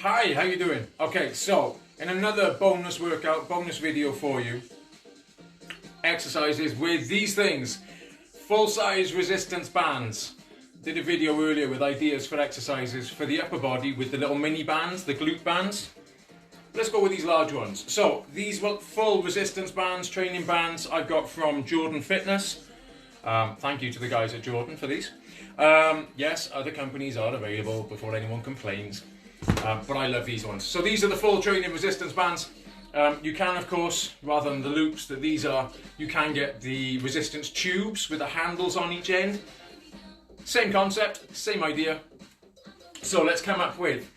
Hi, how you doing? Okay, so in another bonus workout, bonus video for you, exercises with these things, full-size resistance bands. Did a video earlier with ideas for exercises for the upper body with the little mini bands, the glute bands. Let's go with these large ones. So these full resistance bands, training bands, I've got from Jordan Fitness. Thank you to the guys at Jordan for these. Yes, other companies are available before anyone complains. But I love these ones. So these are the full training resistance bands. You can, of course, rather than the loops that these are, you can get the resistance tubes with the handles on each end. Same concept, same idea. So let's come up with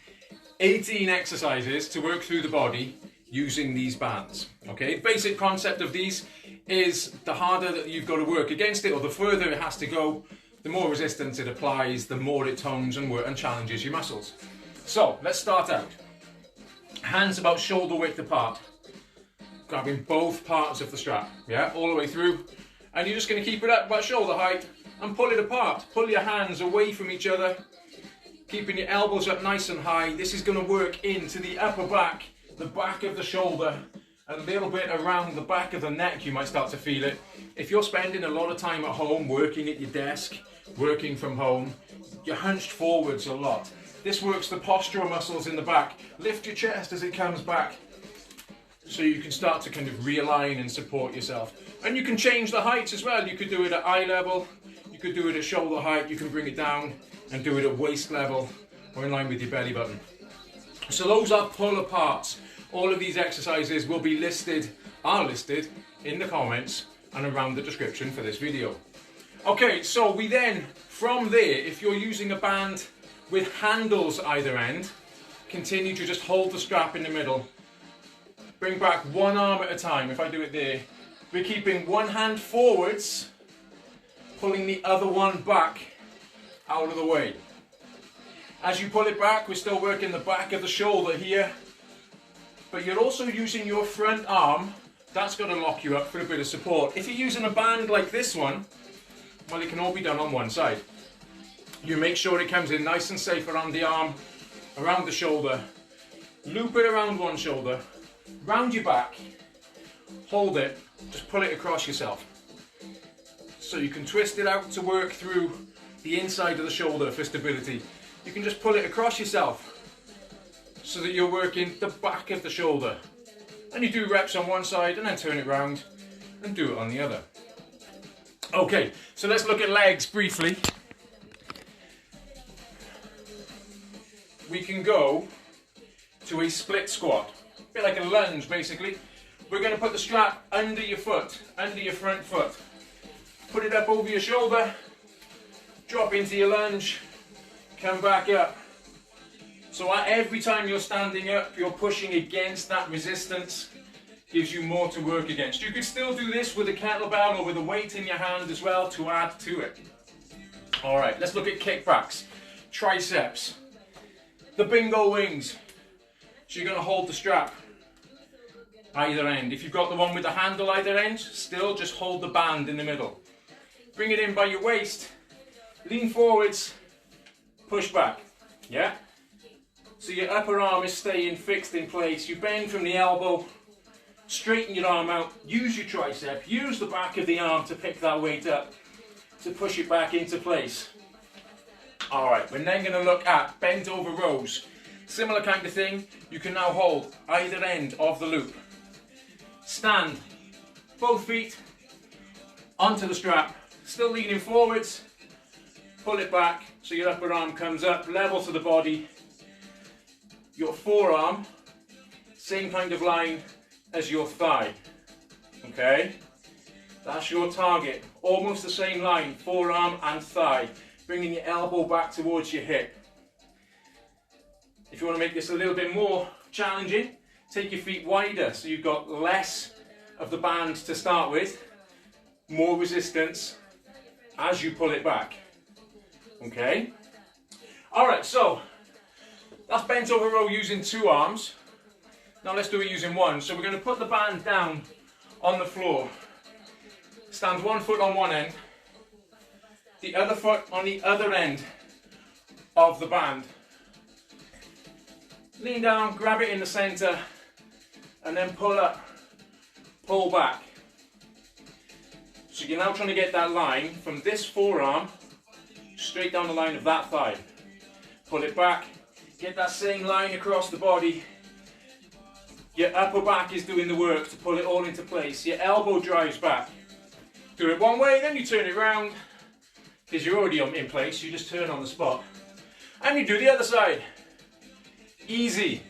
18 exercises to work through the body using these bands. Okay, the basic concept of these is the harder that you've got to work against it, or the further it has to go, the more resistance it applies, the more it tones and challenges your muscles. So let's start out. Hands about shoulder width apart, grabbing both parts of the strap, yeah, all the way through, and you're just going to keep it up about shoulder height and pull it apart. Pull your hands away from each other, keeping your elbows up nice and high. This is going to work into the upper back, the back of the shoulder, a little bit around the back of the neck. You might start to feel it. If you're spending a lot of time at home, working at your desk, working from home, you're hunched forwards a lot. This works the postural muscles in the back. Lift your chest as it comes back, so you can start to kind of realign and support yourself. And you can change the heights as well. You could do it at eye level, you could do it at shoulder height, you can bring it down and do it at waist level or in line with your belly button. So those are pull aparts. All of these exercises will be are listed in the comments and around the description for this video. Okay, so we then, from there, if you're using a band with handles either end, continue to just hold the strap in the middle. Bring back one arm at a time. If I do it there, we're keeping one hand forwards, pulling the other one back out of the way. As you pull it back, we're still working the back of the shoulder here, but you're also using your front arm. That's going to lock you up for a bit of support. If you're using a band like this one, well, it can all be done on one side. You make sure it comes in nice and safe around the arm, around the shoulder, loop it around one shoulder, round your back, hold it, just pull it across yourself. So you can twist it out to work through the inside of the shoulder for stability. You can just pull it across yourself so that you're working the back of the shoulder. And you do reps on one side and then turn it round and do it on the other. Okay, so let's look at legs briefly. We can go to a split squat, a bit like a lunge basically. We're going to put the strap under your foot, under your front foot. Put it up over your shoulder, drop into your lunge, come back up. So every time you're standing up, you're pushing against that resistance, gives you more to work against. You could still do this with a kettlebell or with a weight in your hand as well to add to it. All right, let's look at kickbacks, triceps, the bingo wings. So you're going to hold the strap either end. If you've got the one with the handle either end, still just hold the band in the middle. Bring it in by your waist, lean forwards, push back, yeah? So your upper arm is staying fixed in place. You bend from the elbow, straighten your arm out, use your tricep, use the back of the arm to pick that weight up, to push it back into place. All right, we're then gonna look at bent over rows. Similar kind of thing, you can now hold either end of the loop. Stand, both feet onto the strap, still leaning forwards, pull it back so your upper arm comes up level to the body. Your forearm, same kind of line as your thigh, okay? That's your target, almost the same line, forearm and thigh, bringing your elbow back towards your hip. If you want to make this a little bit more challenging, take your feet wider so you've got less of the band to start with, more resistance as you pull it back, okay? All right, so that's bent over row using two arms. Now let's do it using one. So we're going to put the band down on the floor. Stand one foot on one end, the other foot on the other end of the band. Lean down, grab it in the center, and then pull up, pull back. So you're now trying to get that line from this forearm straight down the line of that thigh. Pull it back, get that same line across the body. Your upper back is doing the work to pull it all into place. Your elbow drives back. Do it one way, then you turn it around, because you're already in place, you just turn on the spot. And you do the other side. Easy.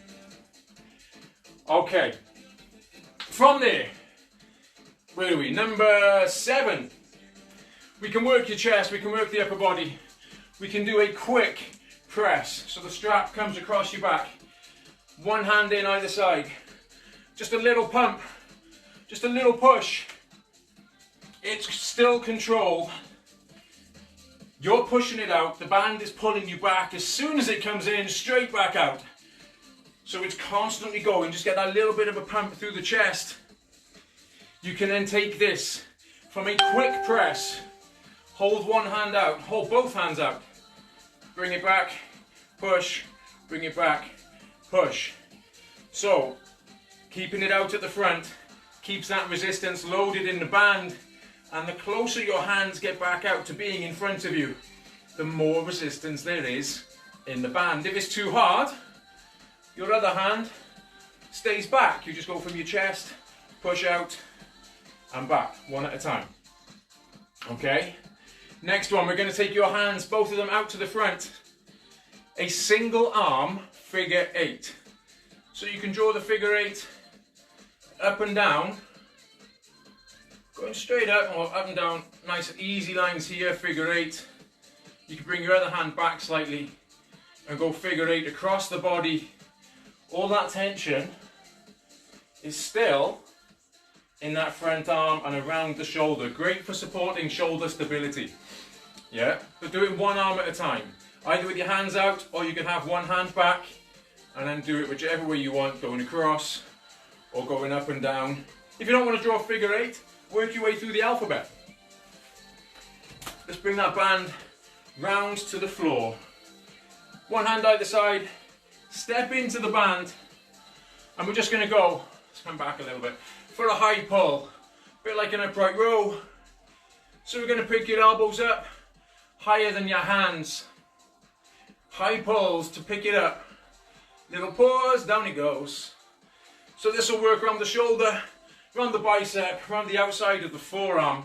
Okay. From there, where are we? Number 7. We can work your chest, we can work the upper body. We can do a quick press. So the strap comes across your back. One hand in either side. Just a little pump. Just a little push. It's still controlled. You're pushing it out. The band is pulling you back. As soon as it comes in, straight back out. So it's constantly going. Just get that little bit of a pump through the chest. You can then take this from a quick press. Hold one hand out. Hold both hands out. Bring it back. Push. Bring it back. Push. So, keeping it out at the front keeps that resistance loaded in the band. And the closer your hands get back out to being in front of you, the more resistance there is in the band. If it's too hard, your other hand stays back. You just go from your chest, push out, and back, one at a time. Okay? Next one, we're going to take your hands, both of them out to the front. A single arm figure 8. So you can draw the figure 8 up and down. Going straight up or up and down, nice easy lines here, figure 8. You can bring your other hand back slightly and go figure 8 across the body. All that tension is still in that front arm and around the shoulder. Great for supporting shoulder stability. Yeah, but do it one arm at a time. Either with your hands out, or you can have one hand back and then do it whichever way you want, going across or going up and down. If you don't want to draw figure 8, work your way through the alphabet. Let's bring that band round to the floor. One hand either side, step into the band, and we're just going to go, let's come back a little bit, for a high pull, a bit like an upright row. So we're going to pick your elbows up, higher than your hands. High pulls to pick it up. Little pause, down it goes. So this will work around the shoulder, around the bicep, around the outside of the forearm.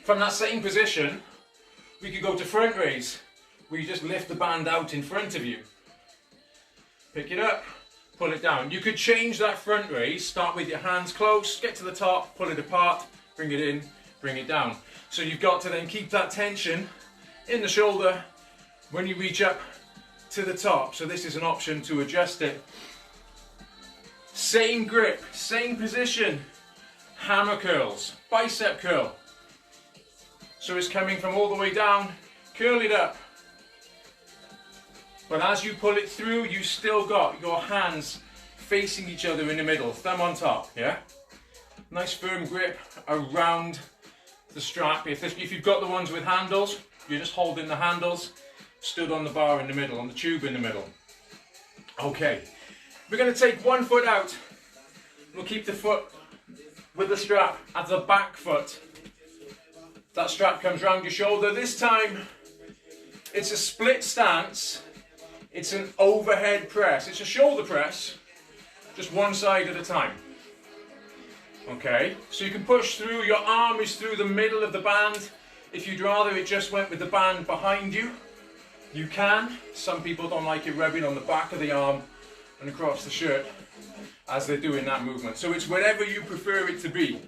From that same position, we could go to front raise, where you just lift the band out in front of you. Pick it up, pull it down. You could change that front raise, start with your hands close, get to the top, pull it apart, bring it in, bring it down. So you've got to then keep that tension in the shoulder when you reach up to the top. So this is an option to adjust it. Same grip, same position. Hammer curls, bicep curl. So it's coming from all the way down, curl it up. But as you pull it through, you still got your hands facing each other in the middle, thumb on top, yeah? Nice firm grip around the strap. If you've got the ones with handles, you're just holding the handles, stood on the bar in the middle, on the tube in the middle. Okay, we're going to take one foot out. We'll keep the foot with the strap at the back foot. That strap comes round your shoulder. This time, it's a split stance. It's an overhead press. It's a shoulder press, just one side at a time. Okay, so you can push through. Your arm is through the middle of the band. If you'd rather it just went with the band behind you, you can. Some people don't like it rubbing on the back of the arm and across the shirt as they're doing that movement. So it's whatever you prefer it to be.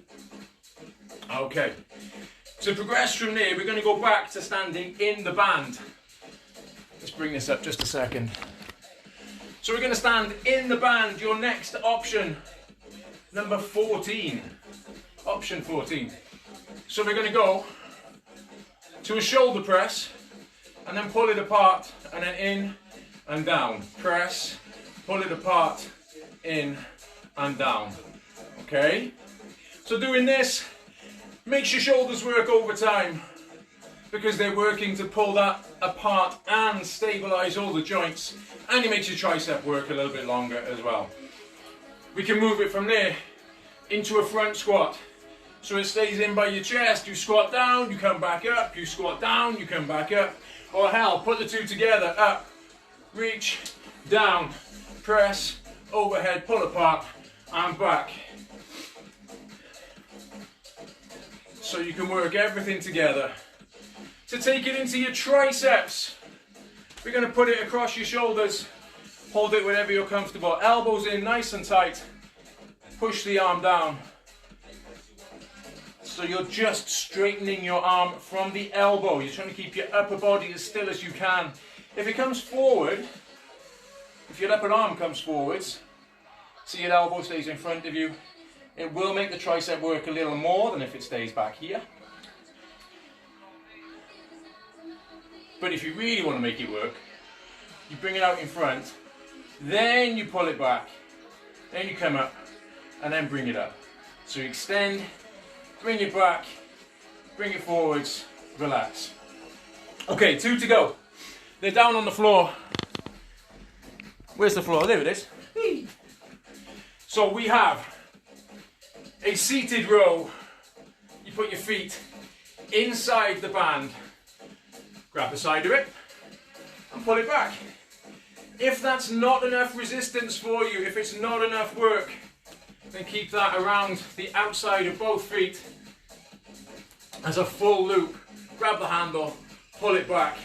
Okay, to progress from there, we're going to go back to standing in the band. Let's bring this up just a second. So we're going to stand in the band. Your next option, number 14. Option 14. So we're going to go to a shoulder press and then pull it apart and then in and down. Press, pull it apart, in and down. Okay? So doing this makes your shoulders work over time. because they're working to pull that apart and stabilize all the joints, and it makes your tricep work a little bit longer as well. We can move it from there into a front squat. So it stays in by your chest. You squat down, you come back up, you squat down, you come back up. Or hell, put the two together, up, reach, down, press, overhead, pull apart, and back. So you can work everything together. To take it into your triceps, we're going to put it across your shoulders, hold it wherever you're comfortable, elbows in nice and tight, push the arm down. So you're just straightening your arm from the elbow, you're trying to keep your upper body as still as you can. If it comes forward, if your upper arm comes forwards, so your elbow stays in front of you, it will make the tricep work a little more than if it stays back here. But if you really want to make it work, you bring it out in front, then you pull it back, then you come up, and then bring it up. So you extend, bring it back, bring it forwards, relax. Okay, 2 to go. They're down on the floor. Where's the floor? There it is. So we have a seated row. You put your feet inside the band. Grab the side of it and pull it back. If that's not enough resistance for you, if it's not enough work, then keep that around the outside of both feet as a full loop. Grab the handle, pull it back.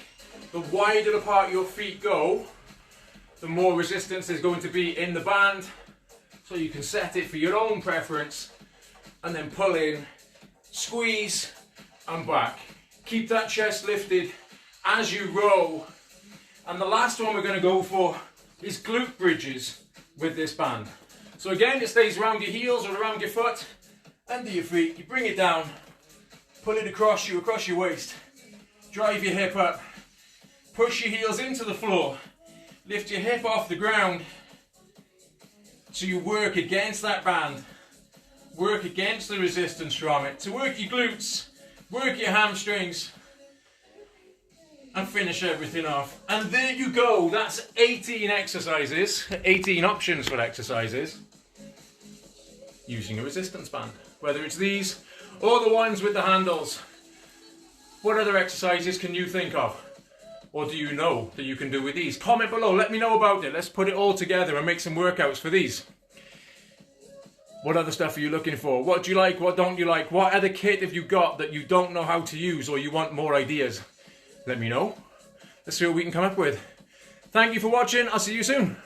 The wider apart your feet go, the more resistance there's going to be in the band. So you can set it for your own preference and then pull in, squeeze and back. Keep that chest lifted as you row. And the last one we're going to go for is glute bridges with this band. So again, it stays around your heels or around your foot, under your feet. You bring it down, pull it across your waist, drive your hip up, push your heels into the floor, lift your hip off the ground. So you work against that band, work against the resistance from it, to work your glutes, work your hamstrings, and finish everything off. And there you go, that's 18 exercises, 18 options for exercises, using a resistance band. Whether it's these, or the ones with the handles. What other exercises can you think of? Or do you know that you can do with these? Comment below, let me know about it. Let's put it all together and make some workouts for these. What other stuff are you looking for? What do you like? What don't you like? What other kit have you got that you don't know how to use or you want more ideas? Let me know. Let's see what we can come up with. Thank you for watching. I'll see you soon.